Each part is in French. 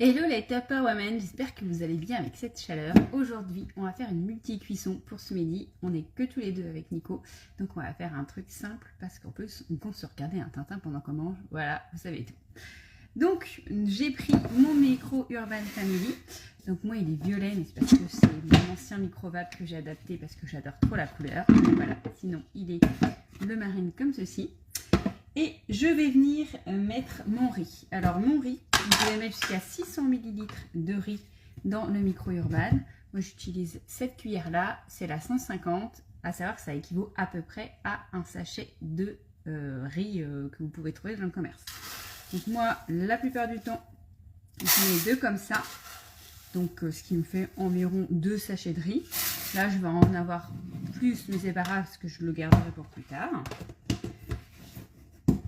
Hello les Tupper Women, j'espère que vous allez bien avec cette chaleur. Aujourd'hui, on va faire une multi-cuisson pour ce midi. On n'est que tous les deux avec Nico, donc on va faire un truc simple parce qu'en plus, on compte se regarder un Tintin pendant qu'on mange. Voilà, vous savez tout. Donc, j'ai pris mon micro Urban Family. Donc moi, il est violet, mais c'est parce que c'est mon ancien micro-vape que j'ai adapté parce que j'adore trop la couleur. Voilà, sinon, il est le marine comme ceci. Et je vais venir mettre mon riz. Alors mon riz, je vais mettre jusqu'à 600 ml de riz dans le micro Urban. Moi j'utilise cette cuillère là, c'est la 150, à savoir que ça équivaut à peu près à un sachet de riz que vous pouvez trouver dans le commerce. Donc moi la plupart du temps, je mets deux comme ça. Donc ce qui me fait environ 2 sachets de riz. Là je vais en avoir plus mais c'est pas grave parce que je le garderai pour plus tard.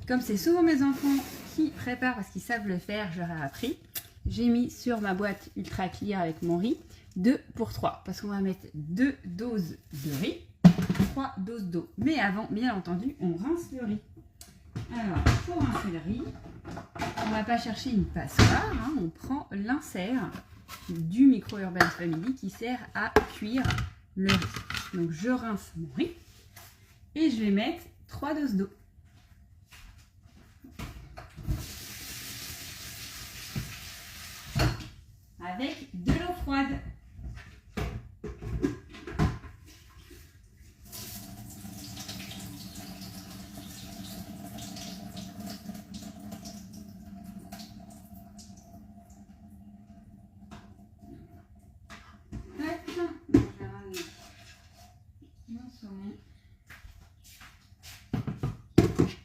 Comme c'est souvent mes enfants qui préparent parce qu'ils savent le faire, je leur ai appris. J'ai mis sur ma boîte ultra clear avec mon riz 2 pour 3 parce qu'on va mettre 2 doses de riz, 3 doses d'eau. Mais avant, bien entendu, on rince le riz. Alors, pour rincer le riz, on ne va pas chercher une passoire, hein, on prend l'insert du micro Urban Family qui sert à cuire le riz. Donc je rince mon riz et je vais mettre 3 doses d'eau. Avec de l'eau froide. Tac, je vais ramener mon saumon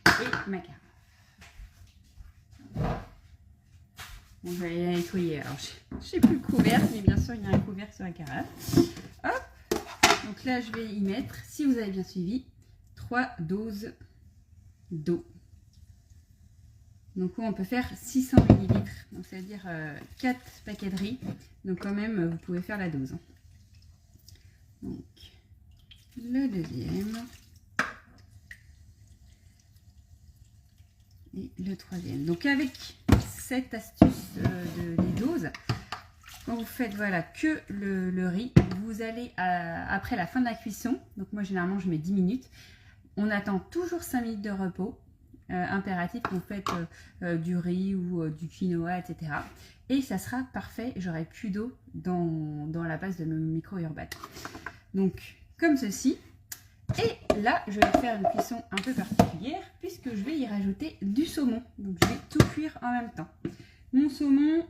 et ma carafe. Bon, je vais aller la nettoyer. Alors, je ne sais plus le couvercle, mais bien sûr, il y a un couvercle sur la carafe. Hop. Donc là, je vais y mettre, si vous avez bien suivi, 3 doses d'eau. Donc, on peut faire 600 ml. Donc, c'est-à-dire 4 paquets de riz. Donc, quand même, vous pouvez faire la dose. Donc, le deuxième. Et le troisième. Donc, avec cette astuce des doses, quand vous faites voilà que le riz, vous allez après la fin de la cuisson, donc moi généralement je mets 10 minutes, on attend toujours 5 minutes de repos, impératif quand vous faites du riz ou du quinoa, etc. Et ça sera parfait, j'aurai plus d'eau dans la base de mon micro Urban. Donc comme ceci. Et là, je vais faire une cuisson un peu particulière puisque je vais y rajouter du saumon. Donc, je vais tout cuire en même temps. Mon saumon,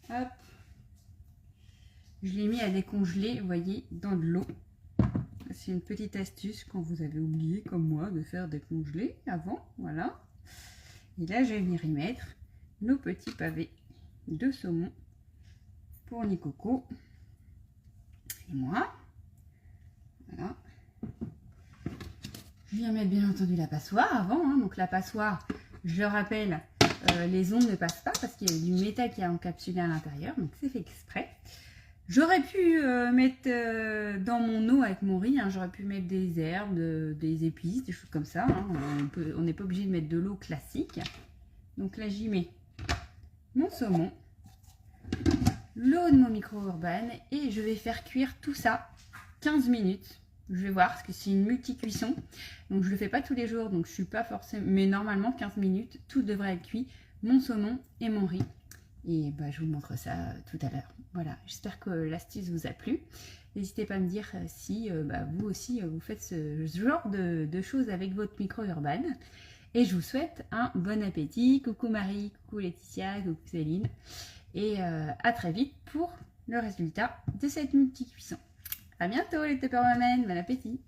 hop, je l'ai mis à décongeler, vous voyez, dans de l'eau. C'est une petite astuce quand vous avez oublié, comme moi, de faire décongeler avant. Voilà. Et là, je vais venir y mettre nos petits pavés de saumon pour Nicoco et moi. Voilà. Je viens mettre bien entendu la passoire avant, hein. Donc la passoire, je le rappelle, les ondes ne passent pas parce qu'il y a du métal qui est encapsulé à l'intérieur, donc c'est fait exprès. J'aurais pu mettre dans mon eau avec mon riz, hein, j'aurais pu mettre des herbes, des épices, des choses comme ça. Hein. On n'est pas obligé de mettre de l'eau classique. Donc là j'y mets mon saumon, l'eau de mon micro Urban et je vais faire cuire tout ça 15 minutes. Je vais voir parce que c'est une multi-cuisson. Donc je le fais pas tous les jours. Donc je suis pas forcément. Mais normalement 15 minutes. Tout devrait être cuit. Mon saumon et mon riz. Et bah, je vous montre ça tout à l'heure. Voilà. J'espère que l'astuce vous a plu. N'hésitez pas à me dire si vous aussi vous faites ce genre de choses avec votre micro Urban. Et je vous souhaite un bon appétit. Coucou Marie, coucou Laetitia, coucou Céline. Et à très vite pour le résultat de cette multi-cuisson. À bientôt les Tupper Women, bon appétit!